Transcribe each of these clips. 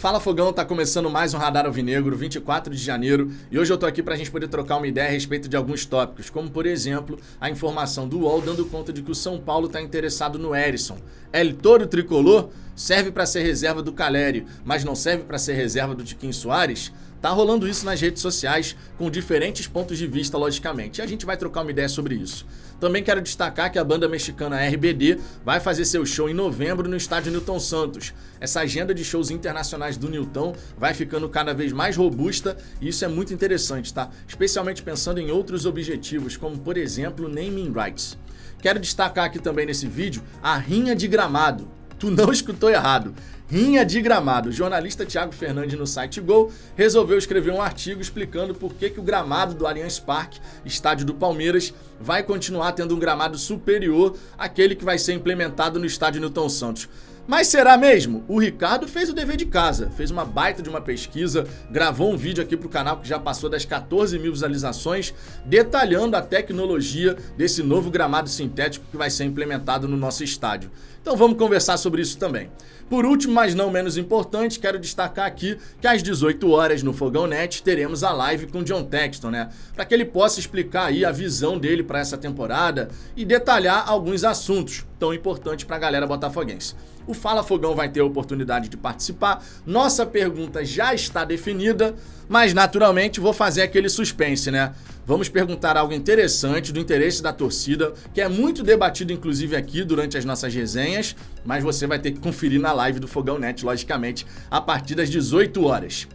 Fala Fogão, tá começando mais um Radar Alvinegro, 24 de janeiro, e hoje eu tô aqui pra gente poder trocar uma ideia a respeito de alguns tópicos, como por exemplo, a informação do UOL dando conta de que o São Paulo tá interessado no Herisson. El Toro Tricolor serve pra ser reserva do Caleri, mas não serve pra ser reserva do Tiquinho Soares? Tá rolando isso nas redes sociais, com diferentes pontos de vista, logicamente, e a gente vai trocar uma ideia sobre isso. Também quero destacar que a banda mexicana RBD vai fazer seu show em novembro no estádio Newton Santos. Essa agenda de shows internacionais do Newton vai ficando cada vez mais robusta e isso é muito interessante, tá? Especialmente pensando em outros objetivos, como por exemplo, naming rights. Quero destacar aqui também nesse vídeo a rinha de gramado. Tu não escutou errado. Rinha de gramado. O jornalista Thiago Fernandes no site Gol resolveu escrever um artigo explicando por que o gramado do Allianz Parque, estádio do Palmeiras, vai continuar tendo um gramado superior àquele que vai ser implementado no estádio Newton Santos. Mas será mesmo? O Ricardo fez o dever de casa, fez uma baita de uma pesquisa, gravou um vídeo aqui pro canal que já passou das 14 mil visualizações, detalhando a tecnologia desse novo gramado sintético que vai ser implementado no nosso estádio. Então vamos conversar sobre isso também. Por último, mas não menos importante, quero destacar aqui que às 18 horas no Fogão Net teremos a live com o John Texton, né? Para que ele possa explicar aí a visão dele para essa temporada e detalhar alguns assuntos tão importantes para a galera botafoguense. O Fala Fogão vai ter a oportunidade de participar, nossa pergunta já está definida, mas naturalmente vou fazer aquele suspense, né? Vamos perguntar algo interessante, do interesse da torcida, que é muito debatido inclusive aqui durante as nossas resenhas, mas você vai ter que conferir na live do Fogão Net, logicamente, a partir das 18 horas.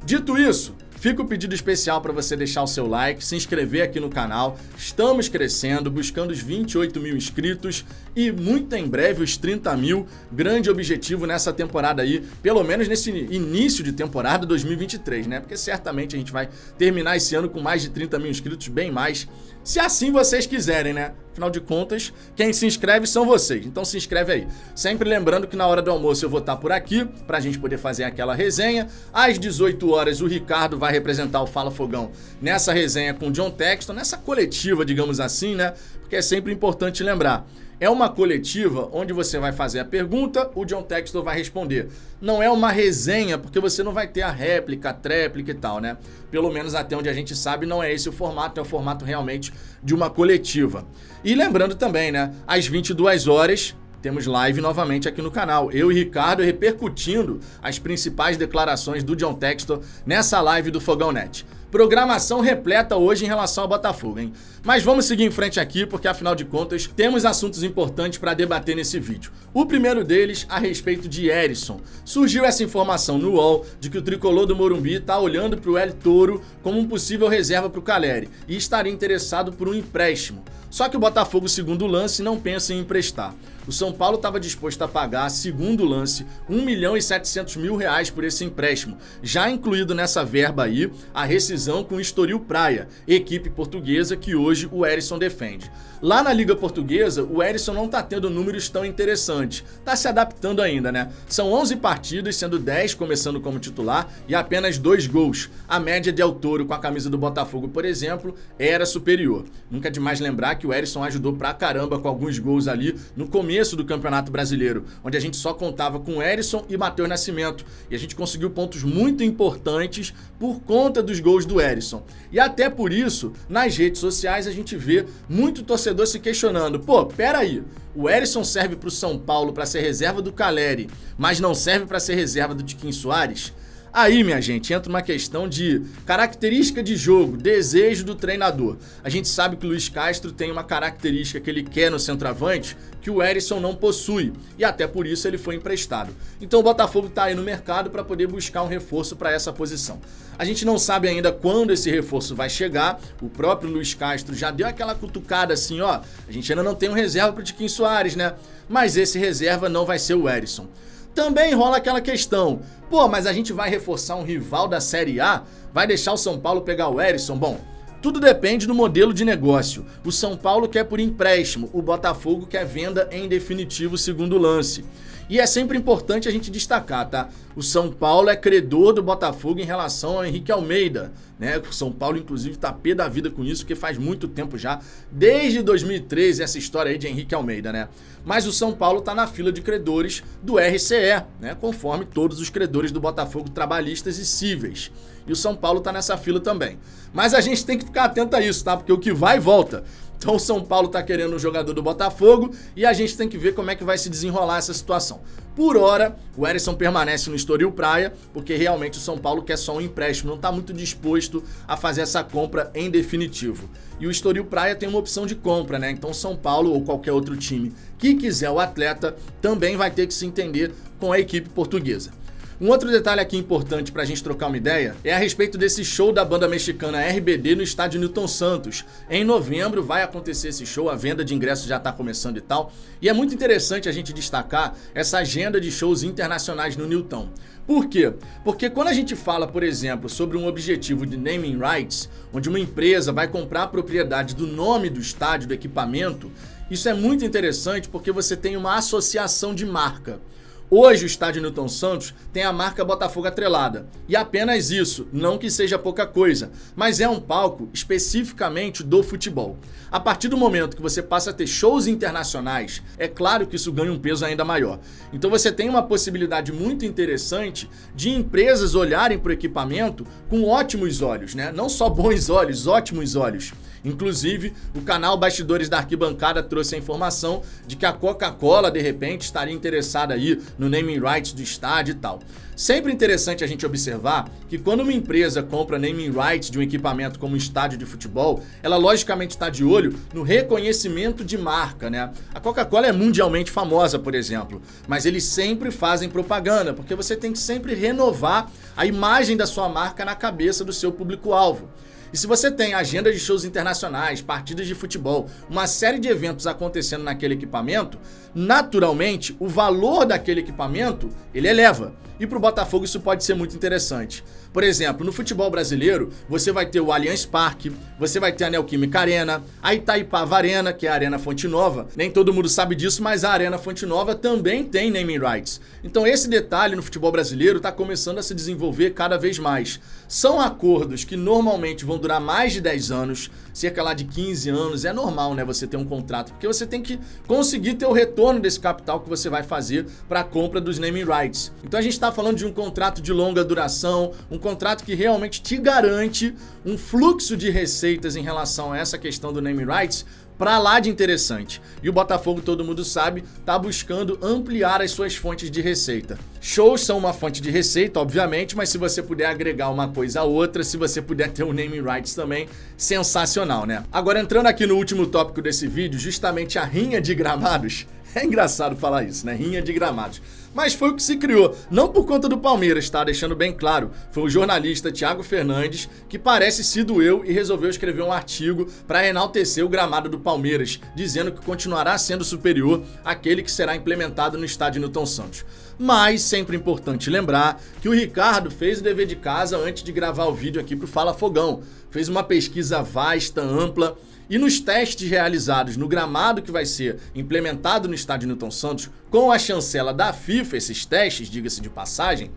Dito isso, fica o pedido especial para você deixar o seu like, se inscrever aqui no canal. Estamos crescendo, buscando os 28 mil inscritos e muito em breve os 30 mil. Grande objetivo nessa temporada aí, pelo menos nesse início de temporada 2023, né? Porque certamente a gente vai terminar esse ano com mais de 30 mil inscritos, bem mais, se assim vocês quiserem, né? Afinal de contas, quem se inscreve são vocês, então se inscreve aí. Sempre lembrando que na hora do almoço eu vou estar por aqui, pra gente poder fazer aquela resenha. Às 18 horas o Ricardo vai representar o Fala Fogão nessa resenha com o John Texton, nessa coletiva, digamos assim, né? Porque é sempre importante lembrar. É uma coletiva onde você vai fazer a pergunta, o John Texton vai responder. Não é uma resenha, porque você não vai ter a réplica, a tréplica e tal, né? Pelo menos até onde a gente sabe, não é esse o formato, é o formato realmente de uma coletiva. E lembrando também, né? Às 22 horas... temos live novamente aqui no canal, eu e Ricardo repercutindo as principais declarações do John Texton nessa live do Fogão Net. Programação repleta hoje em relação ao Botafogo, hein? Mas vamos seguir em frente aqui, porque afinal de contas temos assuntos importantes para debater nesse vídeo. O primeiro deles a respeito de Herisson. Surgiu essa informação no UOL de que o tricolor do Morumbi está olhando para o El Toro como um possível reserva para o Caleri e estaria interessado por um empréstimo. Só que o Botafogo, segundo o lance, não pensa em emprestar. O São Paulo estava disposto a pagar, segundo o lance, R$1.700.000 por esse empréstimo, já incluído nessa verba aí a rescisão com o Estoril Praia, equipe portuguesa que hoje o Herisson defende. Lá na Liga Portuguesa, o Herisson não está tendo números tão interessantes, está se adaptando ainda, né? São 11 partidas, sendo 10 começando como titular e apenas 2 gols. A média de El Toro com a camisa do Botafogo, por exemplo, era superior. Nunca é demais lembrar que o Herisson ajudou pra caramba com alguns gols ali no começo do Campeonato Brasileiro, onde a gente só contava com Herisson e Matheus Nascimento, e a gente conseguiu pontos muito importantes por conta dos gols do Herisson. E até por isso, nas redes sociais a gente vê muito torcedor se questionando, pô, peraí, o Herisson serve pro São Paulo para ser reserva do Caleri, mas não serve para ser reserva do Tiquinho Soares? Aí, minha gente, entra uma questão de característica de jogo, desejo do treinador. A gente sabe que o Luiz Castro tem uma característica que ele quer no centroavante que o Herisson não possui, e até por isso ele foi emprestado. Então o Botafogo está aí no mercado para poder buscar um reforço para essa posição. A gente não sabe ainda quando esse reforço vai chegar, o próprio Luiz Castro já deu aquela cutucada assim, ó, a gente ainda não tem um reserva para o Tiquinho Soares, né? Mas esse reserva não vai ser o Herisson. Também rola aquela questão, pô, mas a gente vai reforçar um rival da Série A? Vai deixar o São Paulo pegar o Herisson? Bom, tudo depende do modelo de negócio. O São Paulo quer por empréstimo, o Botafogo quer venda em definitivo, segundo o lance. E é sempre importante a gente destacar, tá? O São Paulo é credor do Botafogo em relação ao Henrique Almeida, né? O São Paulo, inclusive, tá pé da vida com isso, porque faz muito tempo já, desde 2013, essa história aí de Henrique Almeida, né? Mas o São Paulo tá na fila de credores do RCE, né? Conforme todos os credores do Botafogo trabalhistas e cíveis. E o São Paulo tá nessa fila também. Mas a gente tem que ficar atento a isso, tá? Porque o que vai, volta. Então o São Paulo tá querendo um jogador do Botafogo e a gente tem que ver como é que vai se desenrolar essa situação. Por hora, o Herisson permanece no Estoril Praia, porque realmente o São Paulo quer só um empréstimo, não tá muito disposto a fazer essa compra em definitivo. E o Estoril Praia tem uma opção de compra, né? Então o São Paulo ou qualquer outro time que quiser o atleta também vai ter que se entender com a equipe portuguesa. Um outro detalhe aqui importante pra gente trocar uma ideia é a respeito desse show da banda mexicana RBD no estádio Newton Santos. Em novembro vai acontecer esse show, a venda de ingressos já tá começando e tal. E é muito interessante a gente destacar essa agenda de shows internacionais no Newton. Por quê? Porque quando a gente fala, por exemplo, sobre um objetivo de naming rights, onde uma empresa vai comprar a propriedade do nome do estádio, do equipamento, isso é muito interessante porque você tem uma associação de marca. Hoje o estádio Newton Santos tem a marca Botafogo atrelada. E apenas isso, não que seja pouca coisa, mas é um palco especificamente do futebol. A partir do momento que você passa a ter shows internacionais, é claro que isso ganha um peso ainda maior. Então você tem uma possibilidade muito interessante de empresas olharem para o equipamento com ótimos olhos, né? Não só bons olhos, ótimos olhos. Inclusive, o canal Bastidores da Arquibancada trouxe a informação de que a Coca-Cola, de repente, estaria interessada aí no naming rights do estádio e tal. Sempre interessante a gente observar que quando uma empresa compra naming rights de um equipamento como um estádio de futebol, ela logicamente está de olho no reconhecimento de marca, né? A Coca-Cola é mundialmente famosa, por exemplo, mas eles sempre fazem propaganda, porque você tem que sempre renovar a imagem da sua marca na cabeça do seu público-alvo. E se você tem agenda de shows internacionais, partidas de futebol, uma série de eventos acontecendo naquele equipamento, naturalmente o valor daquele equipamento ele eleva. E para o Botafogo isso pode ser muito interessante. Por exemplo, no futebol brasileiro, você vai ter o Allianz Parque, você vai ter a Neoquímica Arena, a Itaipava Arena, que é a Arena Fonte Nova. Nem todo mundo sabe disso, mas a Arena Fonte Nova também tem naming rights. Então esse detalhe no futebol brasileiro está começando a se desenvolver cada vez mais. São acordos que normalmente vão durar mais de 10 anos, cerca lá de 15 anos. É normal, né, você ter um contrato, porque você tem que conseguir ter o retorno desse capital que você vai fazer para a compra dos naming rights. Então a gente está falando de um contrato de longa duração, um contrato que realmente te garante um fluxo de receitas em relação a essa questão do naming rights pra lá de interessante. E o Botafogo, todo mundo sabe, tá buscando ampliar as suas fontes de receita. Shows são uma fonte de receita, obviamente, mas se você puder agregar uma coisa a outra, se você puder ter o naming rights também, sensacional, né? Agora, entrando aqui no último tópico desse vídeo, justamente a rinha de gramados. É engraçado falar isso, né? Rinha de gramados. Mas foi o que se criou, não por conta do Palmeiras, tá? Deixando bem claro. Foi o jornalista Thiago Fernandes que parece se doeu e resolveu escrever um artigo para enaltecer o gramado do Palmeiras, dizendo que continuará sendo superior àquele que será implementado no estádio Newton Santos. Mas sempre importante lembrar que o Ricardo fez o dever de casa antes de gravar o vídeo aqui pro Fala Fogão. Fez uma pesquisa vasta, ampla. E nos testes realizados no gramado que vai ser implementado no estádio Newton Santos, com a chancela da FIFA, esses testes, diga-se de passagem,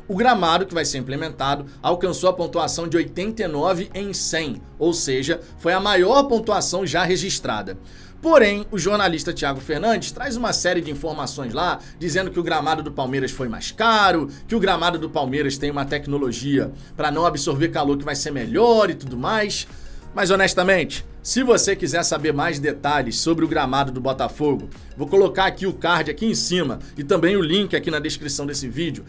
o gramado que vai ser implementado alcançou a pontuação de 89 em 100, ou seja, foi a maior pontuação já registrada. Porém, o jornalista Thiago Fernandes traz uma série de informações lá, dizendo que o gramado do Palmeiras foi mais caro, que o gramado do Palmeiras tem uma tecnologia para não absorver calor que vai ser melhor e tudo mais. Mas honestamente, se você quiser saber mais detalhes sobre o gramado do Botafogo, vou colocar aqui o card aqui em cima e também o link aqui na descrição desse vídeo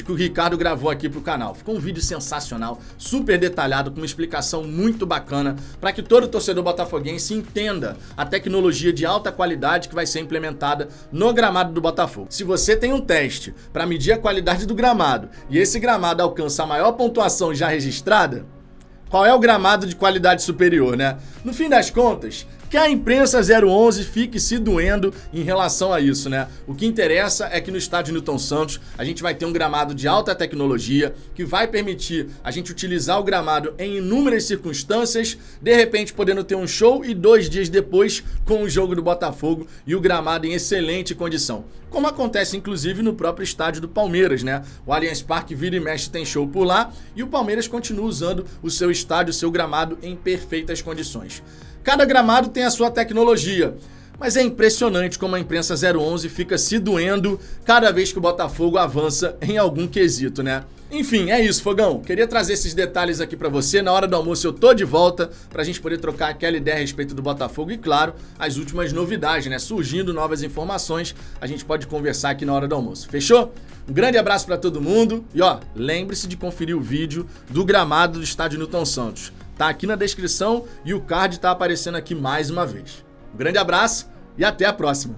que o Ricardo gravou aqui pro canal. Ficou um vídeo sensacional, super detalhado, com uma explicação muito bacana para que todo torcedor botafoguense entenda a tecnologia de alta qualidade que vai ser implementada no gramado do Botafogo. Se você tem um teste para medir a qualidade do gramado e esse gramado alcança a maior pontuação já registrada, qual é o gramado de qualidade superior, né? No fim das contas, que a imprensa 011 fique se doendo em relação a isso, né? O que interessa é que no estádio Newton Santos a gente vai ter um gramado de alta tecnologia que vai permitir a gente utilizar o gramado em inúmeras circunstâncias, de repente podendo ter um show e 2 dias depois com o jogo do Botafogo e o gramado em excelente condição. como acontece inclusive no próprio estádio do Palmeiras, né? O Allianz Parque vira e mexe tem show por lá e o Palmeiras continua usando o seu estádio, o seu gramado em perfeitas condições. Cada gramado tem a sua tecnologia, mas é impressionante como a imprensa 011 fica se doendo cada vez que o Botafogo avança em algum quesito, né? Enfim, é isso, Fogão. Queria trazer esses detalhes aqui pra você. Na hora do almoço eu tô de volta pra gente poder trocar aquela ideia a respeito do Botafogo e, claro, as últimas novidades, né? Surgindo novas informações, a gente pode conversar aqui na hora do almoço. Fechou? Um grande abraço pra todo mundo e, ó, lembre-se de conferir o vídeo do gramado do estádio Newton Santos. Tá aqui na descrição e o card tá aparecendo aqui mais uma vez. Um grande abraço e até a próxima.